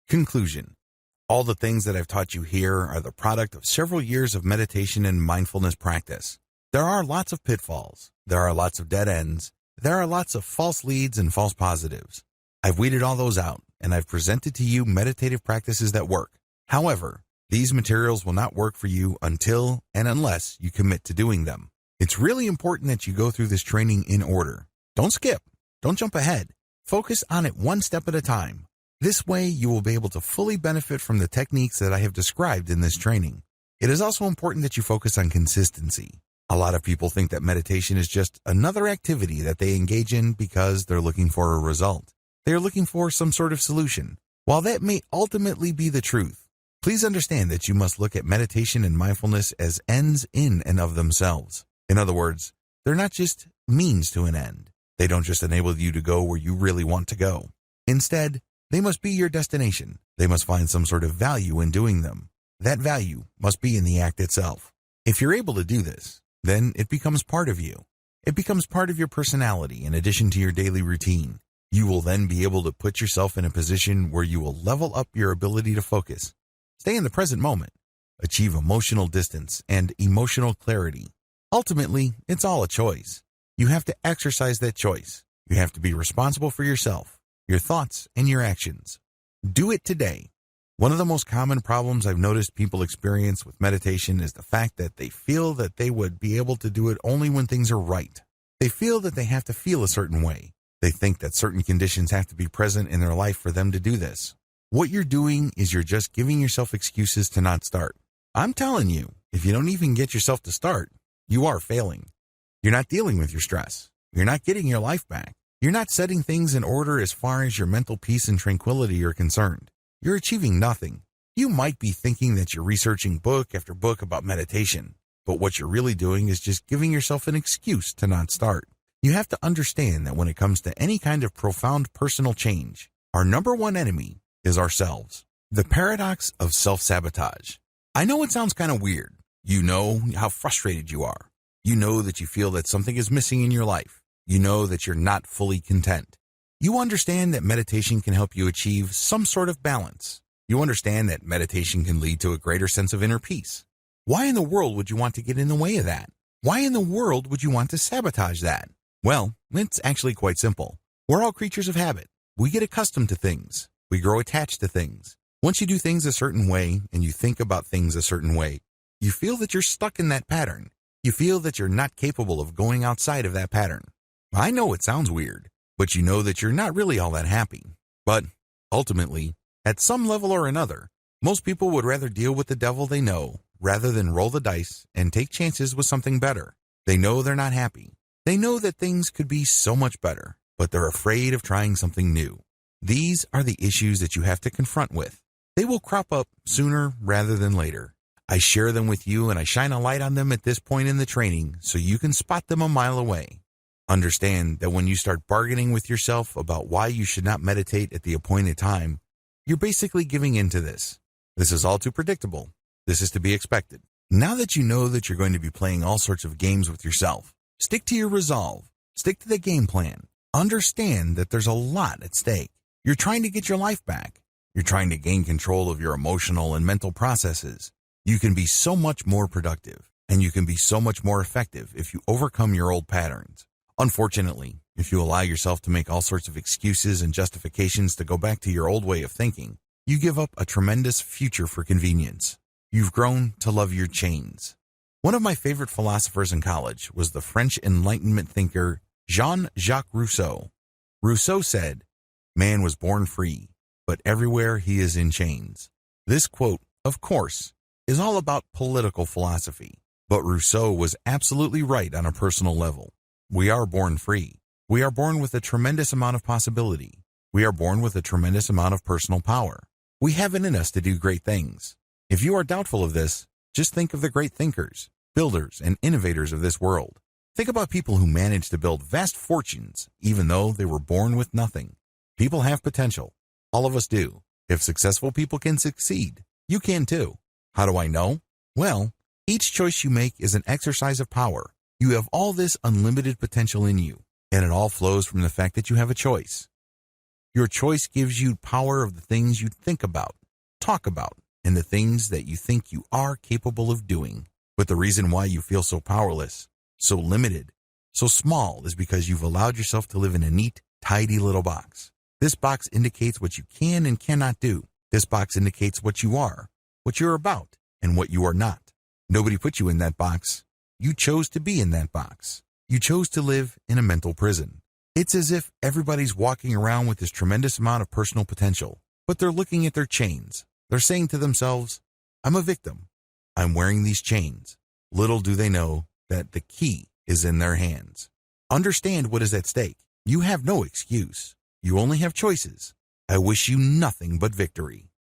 Conclusion. All the things that I've taught you here are the product of several years of meditation and mindfulness practice. There are lots of pitfalls. There are lots of dead ends. There are lots of false leads and false positives. I've weeded all those out, and I've presented to you meditative practices that work. However, these materials will not work for you until and unless you commit to doing them. It's really important that you go through this training in order. Don't skip. Don't jump ahead. Focus on it one step at a time. This way, you will be able to fully benefit from the techniques that I have described in this training. It is also important that you focus on consistency. A lot of people think that meditation is just another activity that they engage in because they're looking for a result. They are looking for some sort of solution. While that may ultimately be the truth, please understand that you must look at meditation and mindfulness as ends in and of themselves. In other words, they're not just means to an end. They don't just enable you to go where you really want to go. Instead, they must be your destination. They must find some sort of value in doing them. That value must be in the act itself. If you're able to do this, then it becomes part of you. It becomes part of your personality in addition to your daily routine. You will then be able to put yourself in a position where you will level up your ability to focus, stay in the present moment, achieve emotional distance and emotional clarity. Ultimately, it's all a choice. You have to exercise that choice. You have to be responsible for yourself, your thoughts, and your actions. Do it today. One of the most common problems I've noticed people experience with meditation is the fact that they feel that they would be able to do it only when things are right. They feel that they have to feel a certain way. They think that certain conditions have to be present in their life for them to do this. What you're doing is you're just giving yourself excuses to not start. I'm telling you, if you don't even get yourself to start, you are failing. You're not dealing with your stress. You're not getting your life back. You're not setting things in order as far as your mental peace and tranquility are concerned. You're achieving nothing. You might be thinking that you're researching book after book about meditation, but what you're really doing is just giving yourself an excuse to not start. You have to understand that when it comes to any kind of profound personal change, our number one enemy is ourselves. The paradox of self-sabotage. I know it sounds kind of weird. You know how frustrated you are. You know that you feel that something is missing in your life. You know that you're not fully content. You understand that meditation can help you achieve some sort of balance. You understand that meditation can lead to a greater sense of inner peace. Why in the world would you want to get in the way of that? Why in the world would you want to sabotage that? Well, it's actually quite simple. We're all creatures of habit. We get accustomed to things. We grow attached to things. Once you do things a certain way and you think about things a certain way, you feel that you're stuck in that pattern. You feel that you're not capable of going outside of that pattern. I know it sounds weird, but you know that you're not really all that happy. But ultimately, at some level or another, most people would rather deal with the devil they know rather than roll the dice and take chances with something better. They know they're not happy. They know that things could be so much better, but they're afraid of trying something new. These are the issues that you have to confront with. They will crop up sooner rather than later. I share them with you and I shine a light on them at this point in the training so you can spot them a mile away. Understand that when you start bargaining with yourself about why you should not meditate at the appointed time, you're basically giving in to this. This is all too predictable. This is to be expected. Now that you know that you're going to be playing all sorts of games with yourself, stick to your resolve. Stick to the game plan. Understand that there's a lot at stake. You're trying to get your life back. You're trying to gain control of your emotional and mental processes. You can be so much more productive, and you can be so much more effective if you overcome your old patterns. Unfortunately, if you allow yourself to make all sorts of excuses and justifications to go back to your old way of thinking, you give up a tremendous future for convenience. You've grown to love your chains. One of my favorite philosophers in college was the French Enlightenment thinker Jean-Jacques Rousseau. Rousseau said, "Man was born free, but everywhere he is in chains." This quote, of course, is all about political philosophy, but Rousseau was absolutely right on a personal level. We are born free. We are born with a tremendous amount of possibility. We are born with a tremendous amount of personal power. We have it in us to do great things. If you are doubtful of this, just think of the great thinkers, builders, and innovators of this world. Think about people who managed to build vast fortunes, even though they were born with nothing. People have potential. All of us do. If successful people can succeed, you can too. How do I know? Well, each choice you make is an exercise of power. You have all this unlimited potential in you, and it all flows from the fact that you have a choice. Your choice gives you power of the things you think about, talk about, and the things that you think you are capable of doing. But the reason why you feel so powerless, so limited, so small is because you've allowed yourself to live in a neat, tidy little box. This box indicates what you can and cannot do. This box indicates what you are, what you're about, and what you are not. Nobody put you in that box. You chose to be in that box. You chose to live in a mental prison. It's as if everybody's walking around with this tremendous amount of personal potential, but they're looking at their chains. They're saying to themselves, I'm a victim. I'm wearing these chains. Little do they know that the key is in their hands. Understand what is at stake. You have no excuse. You only have choices. I wish you nothing but victory.